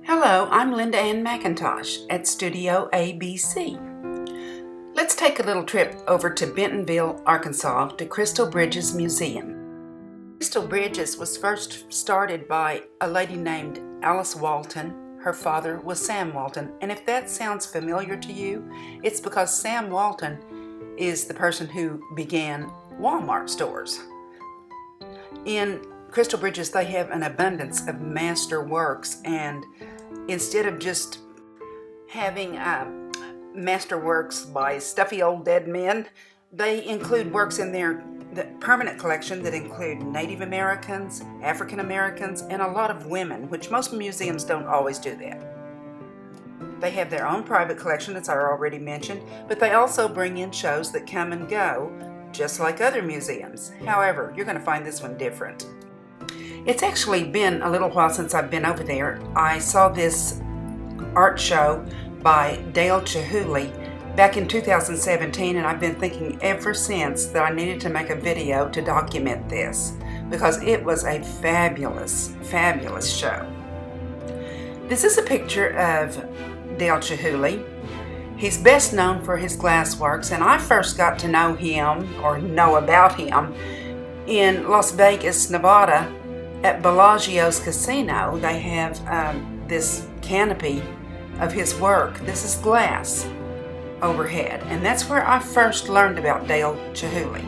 Hello, I'm Linda Ann McIntosh at Studio ABC. Let's take a little trip over to Bentonville, Arkansas to Crystal Bridges Museum. Crystal Bridges was first started by a lady named Alice Walton. Her father was Sam Walton, and if that sounds familiar to you, it's because Sam Walton is the person who began Walmart stores. In Crystal Bridges, they have an abundance of master works, and instead of just having master works by stuffy old dead men, they include works in their permanent collection that include Native Americans, African Americans, and a lot of women, which most museums don't always do that. They have their own private collection, as I already mentioned, but they also bring in shows that come and go, just like other museums. However, you're going to find this one different. It's actually been a little while since I've been over there. I saw this art show by Dale Chihuly back in 2017, and I've been thinking ever since that I needed to make a video to document this because it was a fabulous, fabulous show. This is a picture of Dale Chihuly. He's best known for his glass works, and I first got to know him, or know about him, in Las Vegas, Nevada, at Bellagio's casino. They have this canopy of his work. This is glass overhead, and that's where I first learned about Dale Chihuly.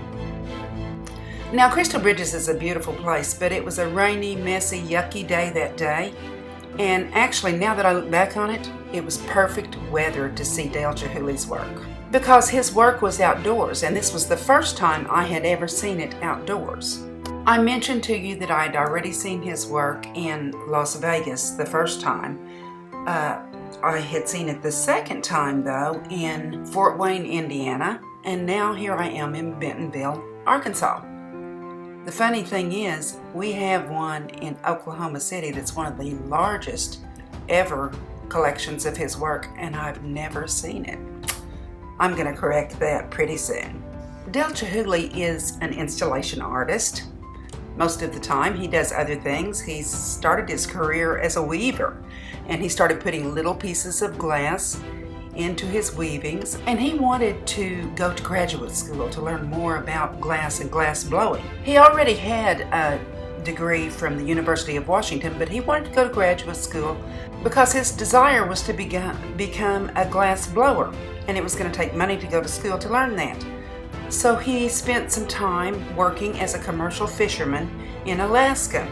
Now, Crystal Bridges is a beautiful place, but it was a rainy, messy, yucky day that day, and actually, now that I look back on it, it was perfect weather to see Dale Chihuly's work, because his work was outdoors, and this was the first time I had ever seen it outdoors. I mentioned to you that I had already seen his work in Las Vegas the first time. I had seen it the second time, though, in Fort Wayne, Indiana, and now here I am in Bentonville, Arkansas. The funny thing is, we have one in Oklahoma City that's one of the largest ever collections of his work, and I've never seen it. I'm going to correct that pretty soon. Dale Chihuly is an installation artist. Most of the time he does other things. He started his career as a weaver, and he started putting little pieces of glass into his weavings, and he wanted to go to graduate school to learn more about glass and glass blowing. He already had a degree from the University of Washington, but he wanted to go to graduate school because his desire was to become a glass blower, and it was going to take money to go to school to learn that. So he spent some time working as a commercial fisherman in Alaska.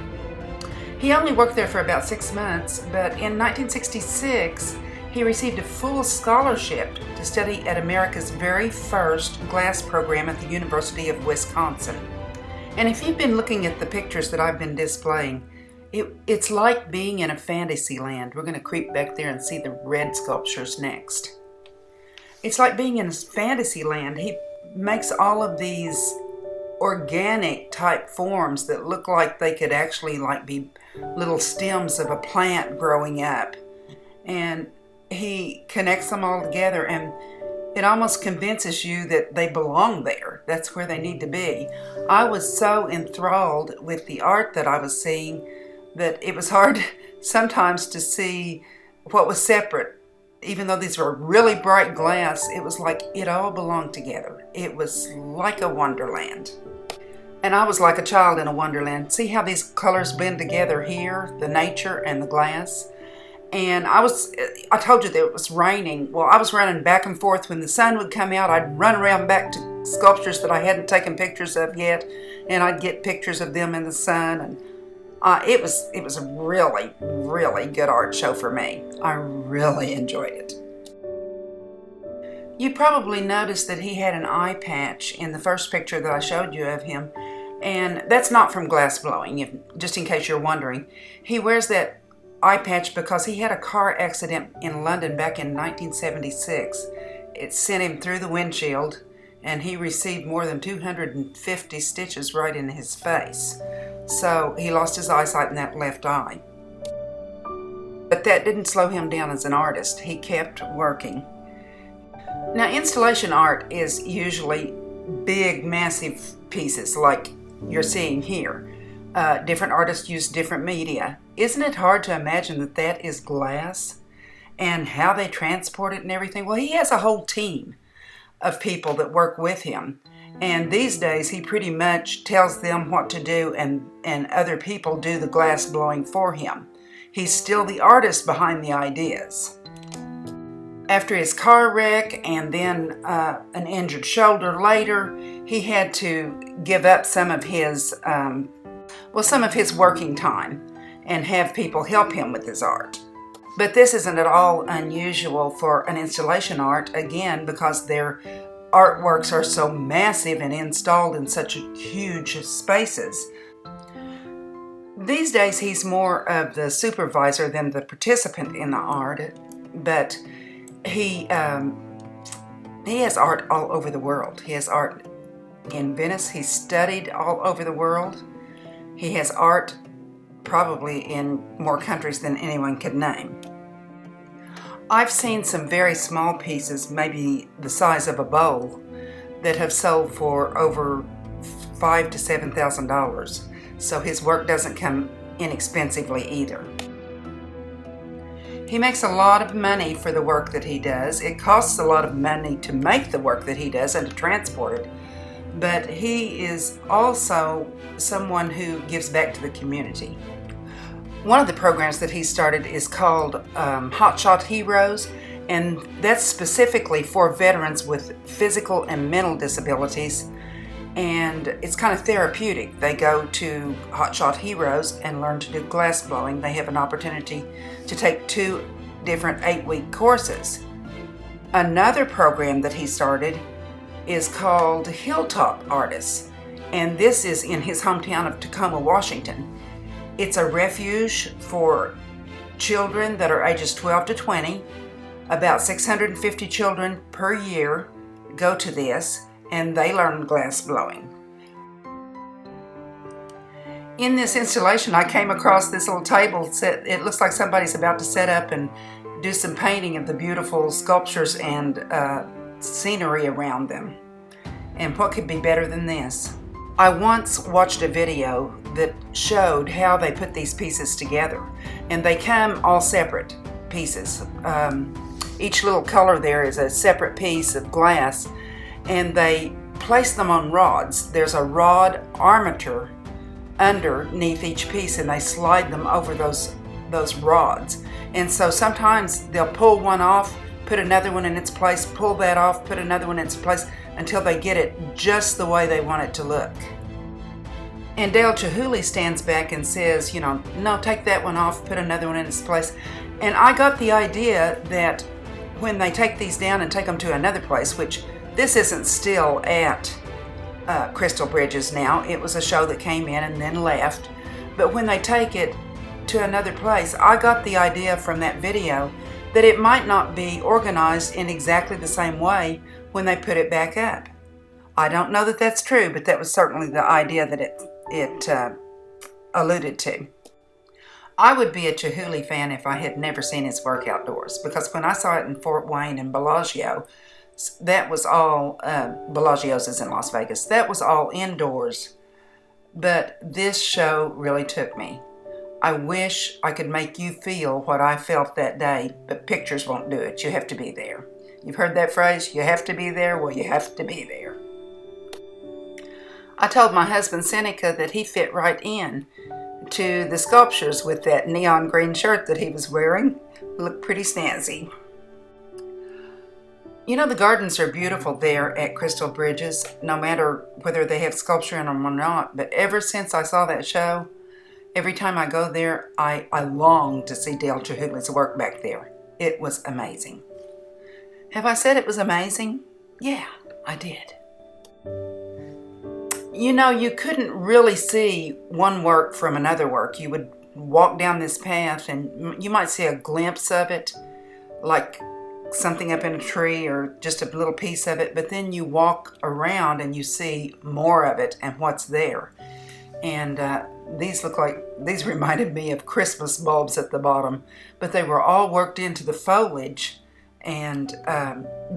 He only worked there for about 6 months, but in 1966, he received a full scholarship to study at America's very first glass program at the University of Wisconsin. And if you've been looking at the pictures that I've been displaying, it's like being in a fantasy land. We're going to creep back there and see the red sculptures next. It's like being in a fantasy land. He makes all of these organic type forms that look like they could actually be little stems of a plant growing up, and he connects them all together, and it almost convinces you that they belong there. That's where they need to be. I was so enthralled with the art that I was seeing that it was hard sometimes to see what was separate. Even though these were really bright glass, it was like it all belonged together. It was like a wonderland. And I was like a child in a wonderland. See how these colors blend together here, the nature and the glass? And I told you that it was raining. Well, I was running back and forth. When the sun would come out, I'd run around back to sculptures that I hadn't taken pictures of yet, and I'd get pictures of them in the sun. And it was a really, really good art show for me. I really enjoyed it. You probably noticed that he had an eye patch in the first picture that I showed you of him, and that's not from glass blowing, just in case you're wondering. He wears that eye patch because he had a car accident in London back in 1976. It sent him through the windshield, and he received more than 250 stitches right in his face. So he lost his eyesight in that left eye. But that didn't slow him down as an artist. He kept working. Now, installation art is usually big, massive pieces like you're seeing here. Different artists use different media. Isn't it hard to imagine that that is glass and how they transport it and everything? Well, he has a whole team of people that work with him. And these days, he pretty much tells them what to do, and other people do the glass blowing for him. He's still the artist behind the ideas. After his car wreck and then an injured shoulder later, he had to give up some of his working time and have people help him with his art. But this isn't at all unusual for an installation art, again, because their artworks are so massive and installed in such huge spaces. These days he's more of the supervisor than the participant in the art, but he has art all over the world. He has art in Venice. He's studied all over the world. He has art probably in more countries than anyone could name. I've seen some very small pieces, maybe the size of a bowl, that have sold for over $5,000 to $7,000. So his work doesn't come inexpensively either. He makes a lot of money for the work that he does. It costs a lot of money to make the work that he does and to transport it. But he is also someone who gives back to the community. One of the programs that he started is called Hotshot Heroes, and that's specifically for veterans with physical and mental disabilities, and it's kind of therapeutic. They go to Hotshot Heroes and learn to do glass blowing. They have an opportunity to take 2 different 8-week courses. Another program that he started is called Hilltop Artists, and this is in his hometown of Tacoma, Washington. It's a refuge for children that are ages 12 to 20. About 650 children per year go to this, and they learn glass blowing. In this installation, I came across this little table set. It looks like somebody's about to set up and do some painting of the beautiful sculptures and scenery around them. And what could be better than this? I once watched a video that showed how they put these pieces together, and they come all separate pieces. Each little color there is a separate piece of glass, and they place them on rods. There's a rod armature underneath each piece, and they slide them over those rods. And so sometimes they'll pull one off, put another one in its place, pull that off, put another one in its place, until they get it just the way they want it to look. And Dale Chihuly stands back and says, no, take that one off, put another one in its place. And I got the idea that when they take these down and take them to another place, which this isn't still at Crystal Bridges now, it was a show that came in and then left, but when they take it to another place, I got the idea from that video that it might not be organized in exactly the same way when they put it back up. I don't know that that's true, but that was certainly the idea that it alluded to. I would be a Chihuly fan if I had never seen his work outdoors, because when I saw it in Fort Wayne and Bellagio, that was all, Bellagio's is in Las Vegas, that was all indoors, but this show really took me. I wish I could make you feel what I felt that day, but pictures won't do it. You have to be there. You've heard that phrase, you have to be there? Well, you have to be there. I told my husband Seneca that he fit right in to the sculptures with that neon green shirt that he was wearing. Looked pretty snazzy. The gardens are beautiful there at Crystal Bridges, no matter whether they have sculpture in them or not. But ever since I saw that show, every time I go there, I long to see Dale Chihuly's work back there. It was amazing. Have I said it was amazing? Yeah, I did. You couldn't really see one work from another work. You would walk down this path and you might see a glimpse of it, like something up in a tree or just a little piece of it, but then you walk around and you see more of it and what's there. And these reminded me of Christmas bulbs at the bottom, but they were all worked into the foliage, and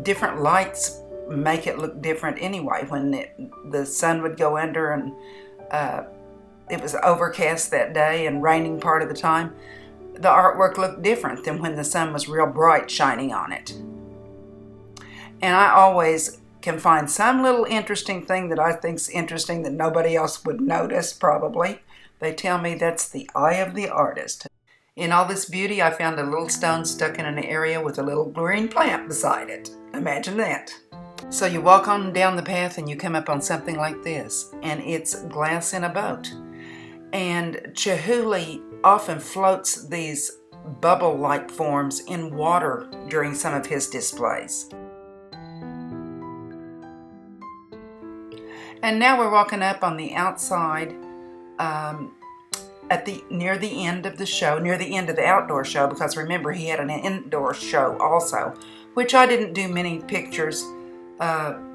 different lights make it look different anyway. When the sun would go under and it was overcast that day and raining part of the time, the artwork looked different than when the sun was real bright shining on it. And I always can find some little interesting thing that I think's interesting that nobody else would notice, probably. They tell me that's the eye of the artist. In all this beauty, I found a little stone stuck in an area with a little green plant beside it. Imagine that. So you walk on down the path and you come up on something like this, and it's glass in a boat. And Chihuly often floats these bubble-like forms in water during some of his displays. And now we're walking up on the outside near the end of the show, near the end of the outdoor show, because remember he had an indoor show also, which I didn't do many pictures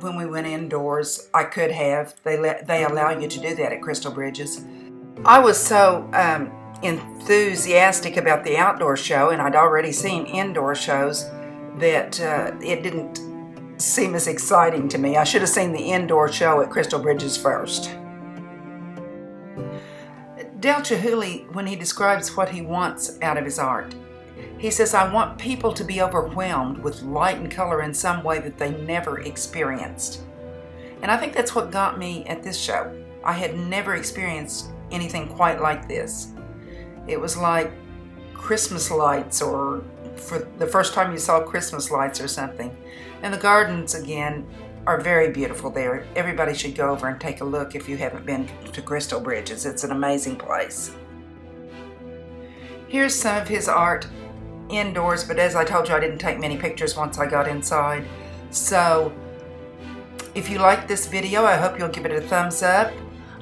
when we went indoors. I could have. They allow you to do that at Crystal Bridges. I was so enthusiastic about the outdoor show, and I'd already seen indoor shows, that it didn't seem as exciting to me. I should have seen the indoor show at Crystal Bridges first. Dale Chihuly, when he describes what he wants out of his art, he says, I want people to be overwhelmed with light and color in some way that they never experienced. And I think that's what got me at this show. I had never experienced anything quite like this. It was like Christmas lights, or for the first time you saw Christmas lights or something. And the gardens, again, are very beautiful there. Everybody should go over and take a look if you haven't been to Crystal Bridges. It's an amazing place. Here's some of his art indoors, but as I told you, I didn't take many pictures once I got inside. So if you like this video, I hope you'll give it a thumbs up.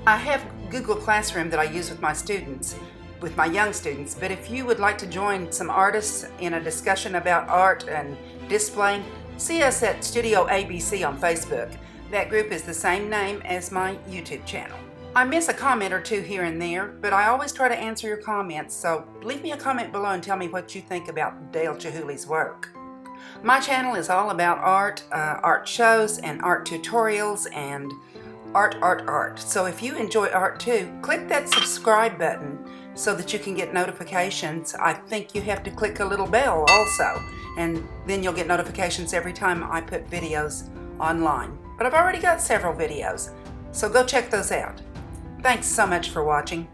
I have Google Classroom that I use with my students, with my young students, but if you would like to join some artists in a discussion about art and displaying, see us at Studio ABC on Facebook. That group is the same name as my YouTube channel. I miss a comment or two here and there, but I always try to answer your comments, so leave me a comment below and tell me what you think about Dale Chihuly's work. My channel is all about art, art shows and art tutorials and art. So if you enjoy art too, click that subscribe button so that you can get notifications. I think you have to click a little bell also, and then you'll get notifications every time I put videos online. But I've already got several videos, so go check those out. Thanks so much for watching.